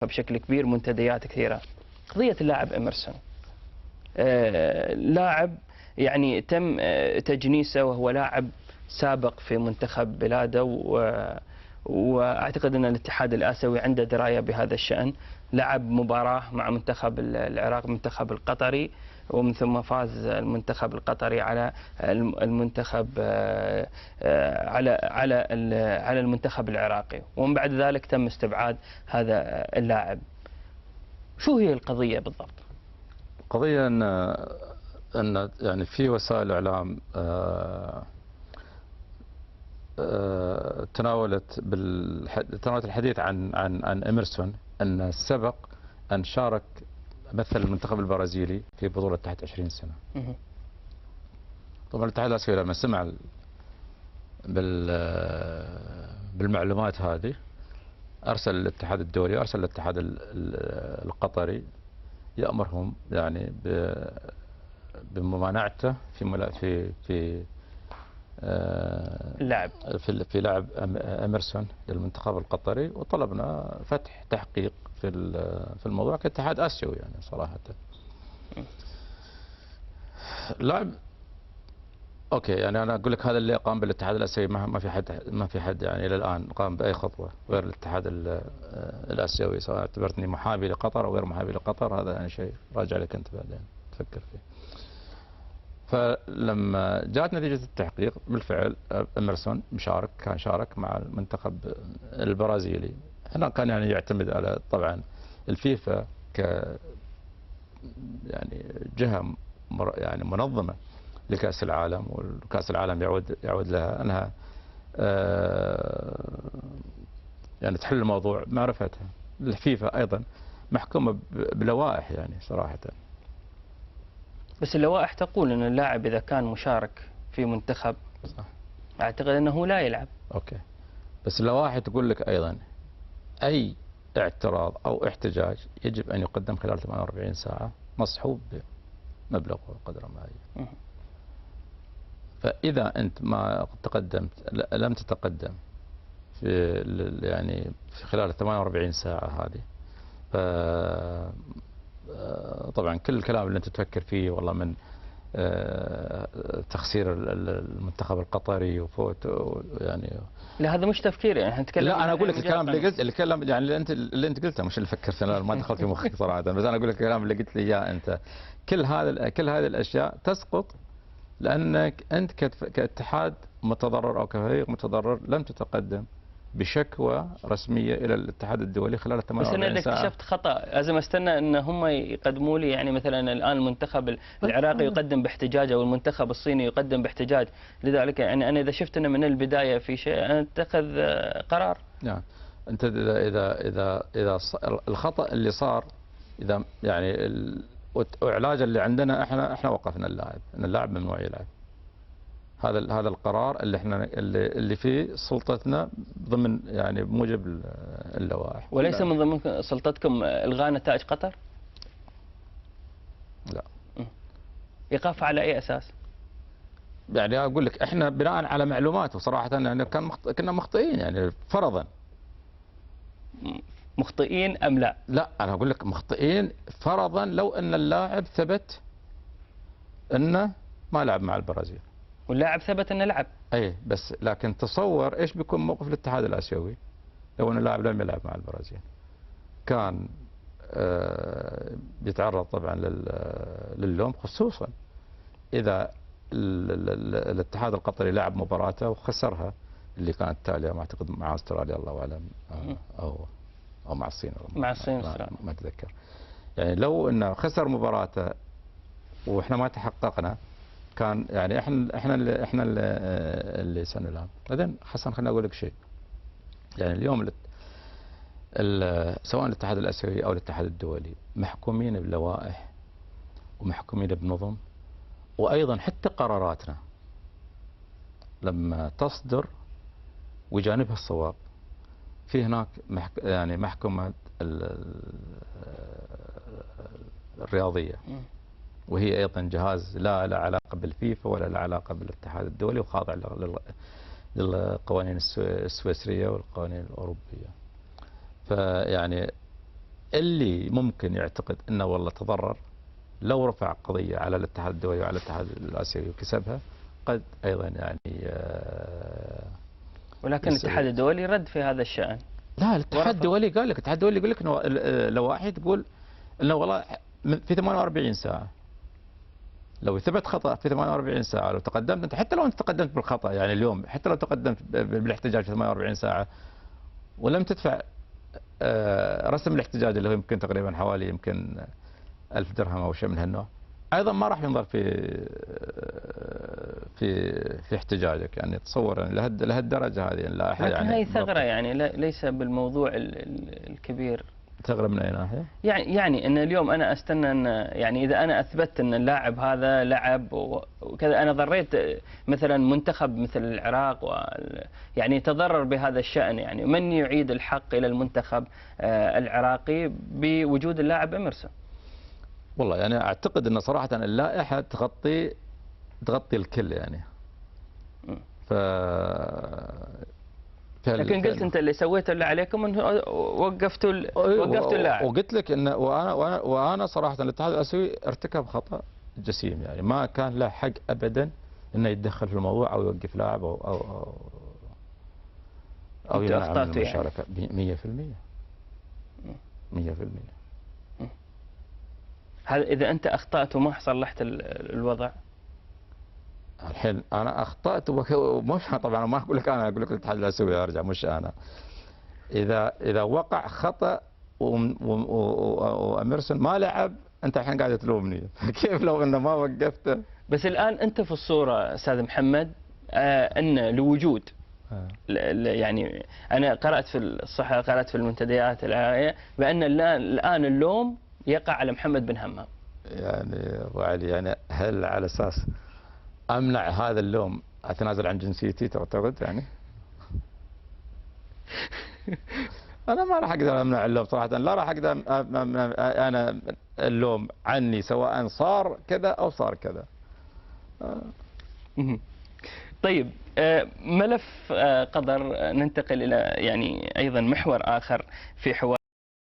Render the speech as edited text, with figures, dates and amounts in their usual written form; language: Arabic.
بشكل كبير منتديات كثيرة. قضية اللاعب إميرسون، لاعب يعني تم تجنيسه وهو لاعب سابق في منتخب بلاده، واعتقد ان الاتحاد الاسيوي عنده درايه بهذا الشان. لعب مباراه مع منتخب العراق، المنتخب القطري، ومن ثم فاز المنتخب القطري على المنتخب على المنتخب العراقي، ومن بعد ذلك تم استبعاد هذا اللاعب. شو هي القضيه بالضبط؟ قضيه ان يعني في وسائل الاعلام تناولت الحديث عن إميرسون أن سبق أن شارك مثل المنتخب البرازيلي في بطولة تحت 20 سنة. طبعا الاتحاد الآسيوي لما سمع بالمعلومات هذه أرسل الاتحاد الدولي، أرسل الاتحاد القطري يأمرهم يعني بممانعته في اللاعب في لاعب إميرسون للمنتخب القطري، وطلبنا فتح تحقيق في الموضوع كاتحاد آسيوي يعني صراحة. لاعب اوكي، يعني انا اقول لك هذا اللي قام بالاتحاد الاسيوي، ما في حد يعني الى الان قام باي خطوه غير الاتحاد الاسيوي، سواء اعتبرتني محامي لقطر او غير محامي لقطر، هذا يعني شيء راجع لك انت بعدين تفكر فيه. فلما جاءت نتيجة التحقيق بالفعل إميرسون كان شارك مع المنتخب البرازيلي. هنا كان يعني يعتمد على طبعا الفيفا يعني جهة يعني منظمة لكأس العالم، وكأس العالم يعود لها أنها يعني تحل الموضوع معرفتها. الفيفا أيضا محكومة بلوائح يعني صراحة. بس اللوائح تقول أن اللاعب إذا كان مشارك في منتخب صح، أعتقد أنه لا يلعب. أوكي، بس اللوائح تقول لك أيضا أي اعتراض أو احتجاج يجب أن يقدم خلال 48 ساعة مصحوب بمبلغ وقدر مالي. فإذا أنت ما تقدمت، لم تتقدم يعني في خلال 48 ساعة هذه، طبعا كل الكلام اللي أنت تفكر فيه والله من تخسير المنتخب القطري وفوت يعني. لا هذا مش تفكير، يعني احنا نتكلم. لا انا اقول لك الكلام اللي قلت، الكلام يعني اللي انت قلته، مش اللي فكرت انا، ما دخل في مخي صراحه، بس انا اقول لك الكلام اللي قلت لي اياه انت. كل هذه الاشياء تسقط لانك انت كاتحاد متضرر او كفريق متضرر لم تتقدم بشكوى رسميه الى الاتحاد الدولي خلال 48 ساعه. بس انا اذا اكتشفت خطا لازم استنى ان هم يقدموا لي، يعني مثلا الان المنتخب العراقي يقدم باحتجاج او المنتخب الصيني يقدم باحتجاج، لذلك يعني انا اذا شفت انه من البدايه في شيء انا اتخذ قرار. نعم، انت اذا الخطا اللي صار، اذا يعني وعلاجه اللي عندنا احنا وقفنا اللاعب، ان اللاعب ممنوع يلعب. هذا القرار اللي احنا اللي فيه سلطتنا ضمن يعني بموجب اللوائح. وليس من ضمن سلطتكم الغاء نتائج قطر؟ لا. ايقاف على اي اساس؟ يعني اقول لك احنا بناء على معلومات، وصراحه يعني كنا مخطئين يعني فرضا. مخطئين ام لا؟ لا انا اقول لك مخطئين فرضا لو ان اللاعب ثبت انه ما لعب مع البرازيل. واللاعب ثبت انه لعب. اي بس لكن تصور ايش بيكون موقف الاتحاد الاسيوي لو ان اللاعب لم يلعب مع البرازيل. كان بيتعرض طبعا للوم، خصوصا اذا الاتحاد القطري لعب مباراته وخسرها، اللي كانت تاليه ما اعتقد مع استراليا الله اعلم، او مع الصين، مع الصين ما اتذكر. يعني لو انه خسر مباراته واحنا ما تحققنا، كان يعني احنا اللي سنلام. بعدين حسن خليني اقول لك شيء، يعني اليوم سواء الاتحاد الاسيوي او الاتحاد الدولي محكومين بلوائح ومحكومين بنظم، وايضا حتى قراراتنا لما تصدر وجانبها الصواب، في هناك يعني محكمة الرياضية، وهي ايضا جهاز لا علاقه بالفيفا ولا له علاقه بالاتحاد الدولي، وخاضع للقوانين السويسريه والقوانين الاوروبيه. فيعني اللي ممكن يعتقد انه والله تضرر لو رفع قضيه على الاتحاد الدولي وعلى الاتحاد الاسيوي وكسبها، قد ايضا يعني ولكن الاتحاد الدولي رد في هذا الشأن. لا، الاتحاد الدولي قال لك، الاتحاد الدولي يقول لك انه اللوائح تقول انه والله في 48 ساعه لو ثبت خطا في 48 ساعه، لو تقدمت انت، حتى لو انت تقدمت بالخطا يعني اليوم، حتى لو تقدمت بالاحتجاج في 48 ساعه ولم تدفع رسم الاحتجاج اللي هو يمكن تقريبا حوالي يمكن 1000 درهم او شيء من هالنوع، ايضا ما راح ينظر في احتجاجك. يعني تصور يعني لهالدرجه هذه اللائحه. لكن يعني هي ثغره، يعني ليس بالموضوع الكبير. ثغره من اي ناحيه؟ يعني ان اليوم انا استنى ان يعني اذا انا اثبتت ان اللاعب هذا لعب وكذا، انا ضريت مثلا منتخب مثل العراق يعني تضرر بهذا الشأن، يعني من يعيد الحق الى المنتخب العراقي بوجود اللاعب إميرسون؟ والله يعني اعتقد ان صراحه اللائحه تغطي الكل يعني. ف لكن قلت انت اللي سويته اللي عليكم انه وقفتوا اللاعب. وقلت لك ان وانا صراحه الاتحاد الاسيوي ارتكب خطا جسيم، يعني ما كان له حق ابدا انه يتدخل في الموضوع او يوقف لاعب او يمنع من المشاركه. 100%. هذا اذا انت اخطات وما صلحت الوضع. الحين انا اخطات مش طبعا، ما اقول لك انا، اقول لك الاتحاد الاسيوي ارجع، مش انا. اذا وقع خطا وإميرسون ما لعب، انت الحين قاعد تلومني كيف لو انه ما وقفته؟ بس الان انت في الصوره استاذ محمد، ان لوجود يعني انا قرات في الصحه، قرات في المنتديات العراقيه بان الان اللوم يقع على محمد بن همام. يعني ابو علي، يعني هل على اساس امنع هذا اللوم اتنازل عن جنسيتي تعتقد يعني؟ انا ما راح اقدر امنع اللوم صراحه، لا راح اقدر انا اللوم عني سواء صار كذا او صار كذا. طيب، ملف قطر، ننتقل الى يعني ايضا محور اخر في حوار